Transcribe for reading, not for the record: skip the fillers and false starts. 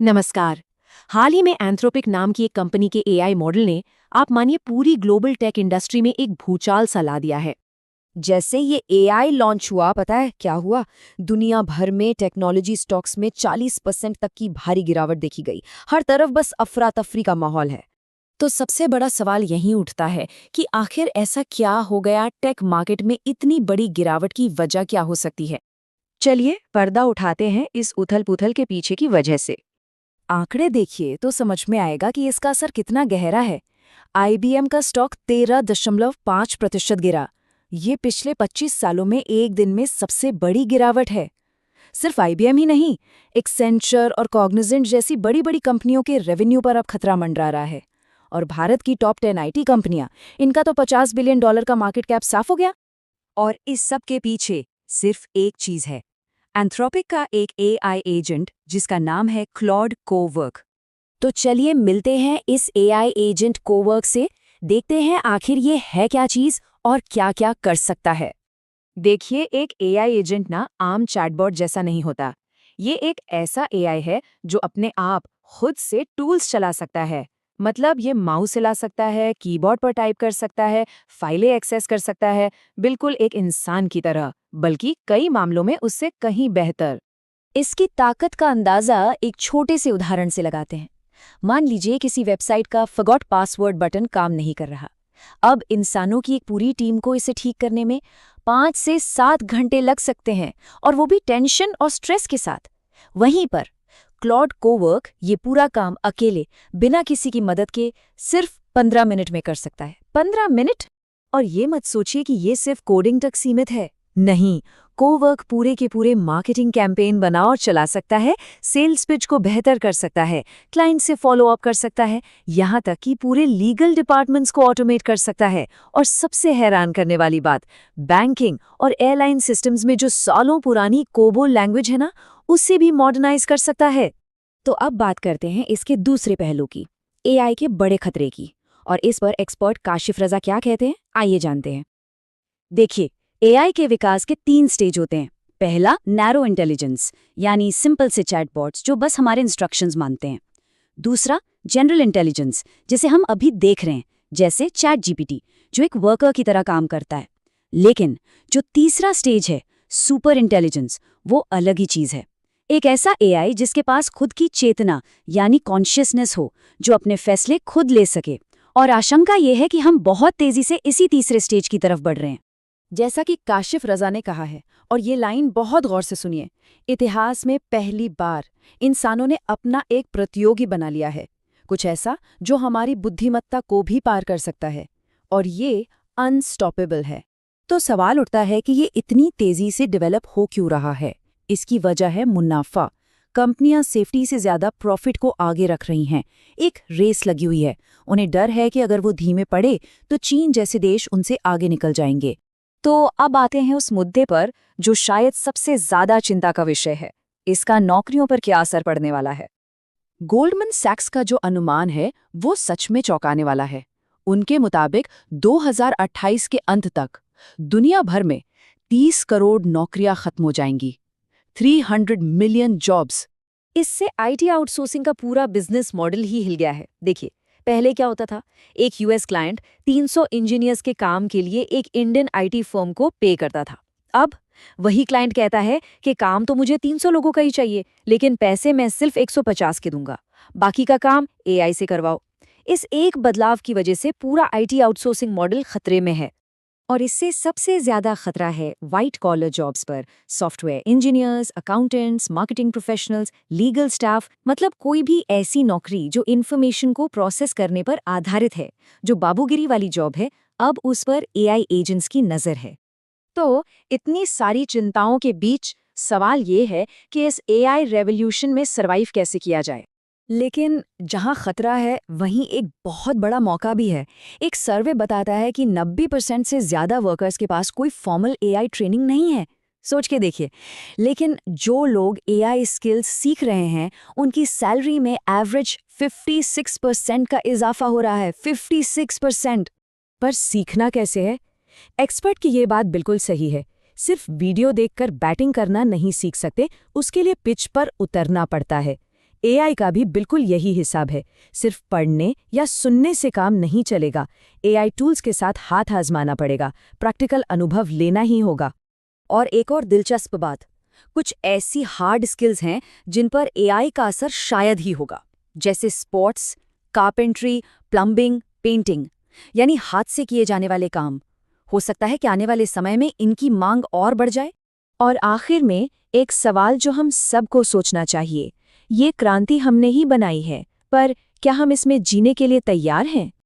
नमस्कार। हाल ही में एंथ्रोपिक नाम की एक कंपनी के एआई मॉडल ने आप मानिए पूरी ग्लोबल टेक इंडस्ट्री में एक भूचाल सा ला दिया है। जैसे ये एआई लॉन्च हुआ, पता है क्या हुआ? दुनिया भर में टेक्नोलॉजी स्टॉक्स में 40% तक की भारी गिरावट देखी गई। हर तरफ बस अफरा तफरी का माहौल है। तो सबसे बड़ा सवाल यही उठता है कि आखिर ऐसा क्या हो गया, टेक मार्केट में इतनी बड़ी गिरावट की वजह क्या हो सकती है। चलिए पर्दा उठाते हैं इस उथल-पुथल के पीछे की वजह से। आंकड़े देखिए तो समझ में आएगा कि इसका असर कितना गहरा है। आईबीएम का स्टॉक 13.5% गिरा। ये पिछले 25 सालों में एक दिन में सबसे बड़ी गिरावट है। सिर्फ आईबीएम ही नहीं, एक्सेंचर और कॉग्निजेंट जैसी बड़ी बड़ी कंपनियों के रेवेन्यू पर अब खतरा मंडरा रहा है। और भारत की टॉप 10 आईटी कंपनियां, इनका तो $50 बिलियन का मार्केट कैप साफ हो गया। और इस सब के पीछे सिर्फ एक चीज है, एंथ्रोपिक का एक एआई एजेंट जिसका नाम है क्लॉड कोवर्क। तो चलिए मिलते हैं इस एआई एजेंट कोवर्क से, देखते हैं आखिर ये है क्या चीज और क्या क्या कर सकता है। देखिए, एक एआई एजेंट ना आम चैटबॉट जैसा नहीं होता। ये एक ऐसा एआई है जो अपने आप खुद से टूल्स चला सकता है। मतलब ये माउस हिला सकता है, कीबोर्ड पर टाइप कर सकता है, फाइलें एक्सेस कर सकता है, बिल्कुल एक इंसान की तरह, बल्कि कई मामलों में उससे कहीं बेहतर। इसकी ताकत का अंदाजा एक छोटे से उदाहरण से लगाते हैं। मान लीजिए किसी वेबसाइट का फॉरगॉट पासवर्ड बटन काम नहीं कर रहा। अब इंसानों की एक पूरी टीम को इसे ठीक करने में 5 से 7 घंटे लग सकते हैं, और वो भी टेंशन और स्ट्रेस के साथ। वहीं पर क्लॉड कोवर्क ये पूरा काम अकेले, बिना किसी की मदद के, सिर्फ 15 मिनट में कर सकता है। 15 मिनट? और ये मत सोचिए कि ये सिर्फ कोडिंग तक सीमित है। नहीं, कोवर्क पूरे के पूरे मार्केटिंग कैंपेन बना और चला सकता है, सेल्स पिच को बेहतर कर सकता है, क्लाइंट से फॉलो अप कर सकता है, यहाँ तक कि पूरे लीगल डिपार्टमेंट्स को ऑटोमेट कर सकता है। और सबसे हैरान करने वाली बात, बैंकिंग और एयरलाइन सिस्टम्स में जो सालों पुरानी कोबोल लैंग्वेज है ना, उसे भी मॉडर्नाइज कर सकता है। तो अब बात करते हैं इसके दूसरे पहलू की, एआई के बड़े खतरे की। और इस पर एक्सपर्ट काशिफ रजा क्या कहते हैं, आइए जानते हैं। देखिए, एआई के विकास के 3 स्टेज होते हैं। पहला, नैरो इंटेलिजेंस, यानी सिंपल से चैटबॉट्स जो बस हमारे इंस्ट्रक्शंस मानते हैं। दूसरा, जनरल इंटेलिजेंस, जिसे हम अभी देख रहे हैं, जैसे चैट जीपीटी, जो एक वर्कर की तरह काम करता है। लेकिन जो तीसरा स्टेज है, सुपर इंटेलिजेंस, वो अलग ही चीज है। एक ऐसा एआई जिसके पास खुद की चेतना यानी कॉन्शियसनेस हो, जो अपने फैसले खुद ले सके। और आशंका ये है कि हम बहुत तेजी से इसी तीसरे स्टेज की तरफ बढ़ रहे हैं। जैसा कि काशिफ रजा ने कहा है, और ये लाइन बहुत गौर से सुनिए, इतिहास में पहली बार इंसानों ने अपना एक प्रतियोगी बना लिया है, कुछ ऐसा जो हमारी बुद्धिमत्ता को भी पार कर सकता है। और ये अनस्टॉपेबल है। तो सवाल उठता है कि ये इतनी तेजी से डेवलप हो क्यों रहा है। इसकी वजह है मुनाफा। कंपनियां सेफ्टी से ज्यादा प्रॉफिट को आगे रख रही हैं। एक रेस लगी हुई है। उन्हें डर है कि अगर वो धीमे पड़े तो चीन जैसे देश उनसे आगे निकल जाएंगे। तो अब आते हैं उस मुद्दे पर जो शायद सबसे ज्यादा चिंता का विषय है, इसका नौकरियों पर क्या असर पड़ने वाला है। गोल्डमैन सैक्स का जो अनुमान है वो सच में चौंकाने वाला है। उनके मुताबिक 2028 के अंत तक दुनिया भर में 30 करोड़ नौकरियां खत्म हो जाएंगी। 300 मिलियन जॉब्स। इससे आईटी आउटसोर्सिंग का पूरा बिजनेस मॉडल ही हिल गया है। देखिए, पहले क्या होता था, एक यूएस क्लाइंट 300 इंजीनियर्स के काम के लिए एक इंडियन आईटी फर्म को पे करता था। अब वही क्लाइंट कहता है कि काम तो मुझे 300 लोगों का ही चाहिए, लेकिन पैसे मैं सिर्फ 150 के दूंगा, बाकी का काम एआई से करवाओ। इस एक बदलाव की वजह से पूरा आईटी आउटसोर्सिंग मॉडल खतरे में है। और इससे सबसे ज्यादा खतरा है वाइट कॉलर जॉब्स पर। Software engineers, accountants, marketing professionals, legal staff, मतलब कोई भी ऐसी नौकरी जो इन्फॉर्मेशन को प्रोसेस करने पर आधारित है, जो बाबूगिरी वाली जॉब है, अब उस पर एआई एजेंट्स की नजर है। तो इतनी सारी चिंताओं के बीच सवाल ये है कि इस एआई रेवोल्यूशन में सर्वाइव कैसे किया जाए। लेकिन जहां खतरा है वहीं एक बहुत बड़ा मौका भी है। एक सर्वे बताता है कि 90% से ज्यादा वर्कर्स के पास कोई फॉर्मल एआई ट्रेनिंग नहीं है। सोच के देखिए, लेकिन जो लोग एआई स्किल्स सीख रहे हैं उनकी सैलरी में एवरेज 56% का इजाफा हो रहा है। 56%। पर सीखना कैसे है? एक्सपर्ट की ये बात बिल्कुल सही है। सिर्फ वीडियो देखकर बैटिंग करना नहीं सीख सकते, उसके लिए पिच पर उतरना पड़ता है। एआई का भी बिल्कुल यही हिसाब है। सिर्फ पढ़ने या सुनने से काम नहीं चलेगा। एआई टूल्स के साथ हाथ आजमाना पड़ेगा, प्रैक्टिकल अनुभव लेना ही होगा। और एक और दिलचस्प बात, कुछ ऐसी हार्ड स्किल्स हैं जिन पर एआई का असर शायद ही होगा, जैसे स्पोर्ट्स, कारपेंट्री, प्लम्बिंग, पेंटिंग, यानी हाथ से किए जाने वाले काम। हो सकता है कि आने वाले समय में इनकी मांग और बढ़ जाए। और आखिर में एक सवाल जो हम सबको सोचना चाहिए, ये क्रांति हमने ही बनाई है, पर क्या हम इसमें जीने के लिए तैयार हैं?